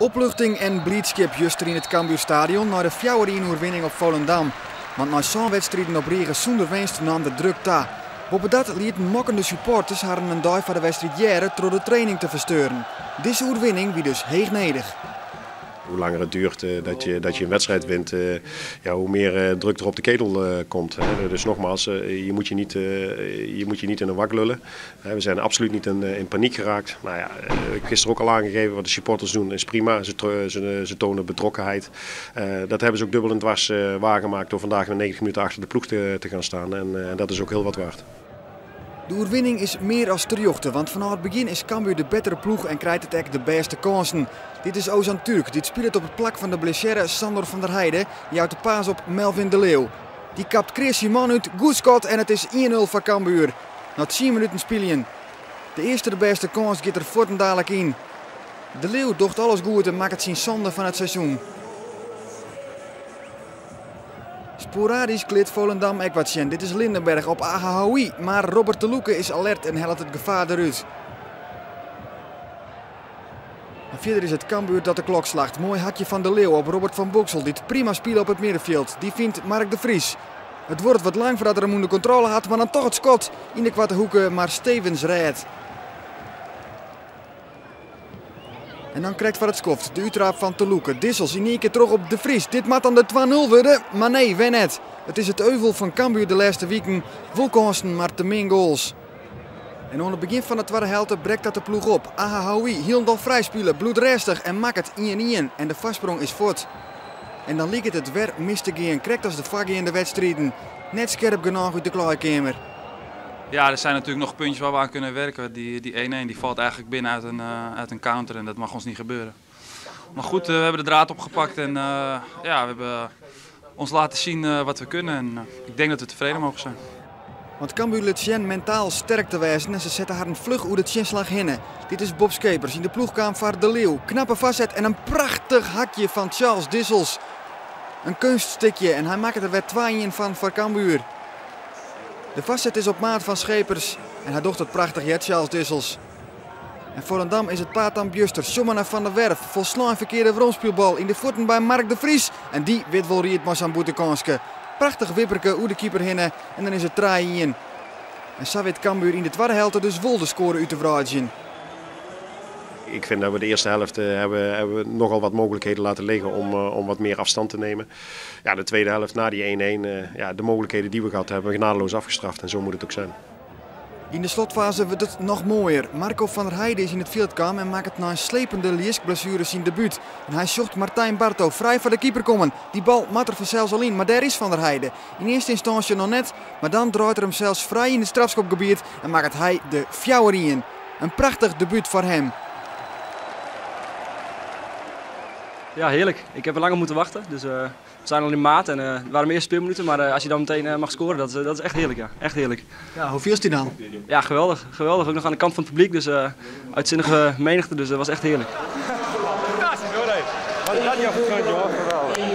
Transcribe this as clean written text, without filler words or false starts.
Opluchting en blijdschap juist in het Cambuurstadion na de 4-1-overwinning op Volendam. Want na zo'n wedstrijden op regen zonder winst nam de druk ta. Boven dat lieten mokkende supporters hadden een dag van de wedstrijd jaren door de training te versteuren. Deze overwinning wie dus heegnedig. Hoe langer het duurt dat je een wedstrijd wint, hoe meer druk er op de ketel komt. Dus nogmaals, je moet je niet in een wak lullen. We zijn absoluut niet in paniek geraakt. Nou ja, ik heb gisteren ook al aangegeven wat de supporters doen is prima. Ze tonen betrokkenheid. Dat hebben ze ook dubbel en dwars waargemaakt door vandaag 90 minuten achter de ploeg te gaan staan. En dat is ook heel wat waard. De overwinning is meer als terjochten, want vanaf het begin is Cambuur de betere ploeg en krijgt het echt de beste kansen. Dit is Ozan Turk, dit speelt op het plak van de blessure Sander van der Heijden. Die houdt de paas op Melvin de Leeuw. Die kapt Chris Simon uit, goed schot en het is 1-0 voor Cambuur. Na 10 minuten spelen. De eerste de beste kans gaat er voortendadelijk in. De Leeuw docht alles goed en maakt het zijn zonde van het seizoen. Sporadisch klikt Volendam ook wat. Dit is Lindenberg op Ahahoui, maar Robert de Loeke is alert en helpt het gevaar eruit. En verder is het Cambuur dat de klok slacht. Mooi hakje van de Leeuw op Robert van Boksel, die het prima speelt op het middenveld. Die vindt Mark de Vries. Het wordt wat lang voordat er hem de controle had, maar dan toch het schot in de kwarte hoeken, maar Stevens redt. En dan krijgt van het skoft de uittrap van Te Loeke. Dissels in één keer terug op de Vries. Dit moet dan de 2-0 worden, maar nee, wen net. Het is het euvel van Cambuur de laatste weken. Vol kansen, maar te min goals. En aan het begin van de tweede helft breekt dat de ploeg op. Ahahoui hield al vrij spelen, bloedrestig en maakt het 1-1. En de vastsprong is voort. En dan lijkt het weer mis te gaan. Krijgt als de vaggie in de wedstrijden. Net scherp genoeg uit de kleurkamer. Ja, er zijn natuurlijk nog puntjes waar we aan kunnen werken. Die 1-1 die valt eigenlijk binnen uit een counter en dat mag ons niet gebeuren. Maar goed, we hebben de draad opgepakt en we hebben ons laten zien wat we kunnen. En ik denk dat we tevreden mogen zijn. Want Cambuur laat zien mentaal sterk te wijzen en ze zetten haar een vlug uit het chinslag hinnen. Dit is Bob Schepers in de ploegkamer van de Leeuw. Knappe vastzet en een prachtig hakje van Charles Dissels. Een kunststikje en hij maakt er weer 2-1 van voor Cambuur. De vastzet is op maat van Schepers en hij docht het prachtig jet Charles Dissels. En Volendam is het paard aan Bjuster, Sjomana van der Werf. Volslaan verkeerde vromspeelbal in de voeten bij Mark de Vries. En die wit wel riet maar zijn boetekanske. Prachtig wipperke hoe de keeper hinnen en dan is het 3-1. En zo weet Cambuur in de tweede helft dus wel de score uit te vragen. Ik vind dat we de eerste helft hebben we nogal wat mogelijkheden laten liggen om wat meer afstand te nemen. Ja, de tweede helft na die 1-1, de mogelijkheden die we gehad hebben, genadeloos afgestraft en zo moet het ook zijn. In de slotfase wordt het nog mooier. Marco van der Heijden is in het veld kwam en maakt het na een slepende liesblessure zijn debuut. En hij zocht Martijn Barto vrij voor de keeper komen. Die bal mat er vanzelfs al in, maar daar is Van der Heijden. In eerste instantie nog net, maar dan draait er hem zelfs vrij in het strafschopgebied en maakt hij de 4-1. Een prachtig debuut voor hem. Ja, heerlijk. Ik heb er lang op moeten wachten. Dus, we zijn al in maart en het waren meer speelminuten. Maar als je dan meteen mag scoren, dat is echt heerlijk. Ja. Echt heerlijk. Ja, hoe viel is die dan? Ja, geweldig. Geweldig. Ook nog aan de kant van het publiek. Dus uitzinnige menigte. Dus dat was echt heerlijk. Wat is dat jou gegund, joh? Geweldig.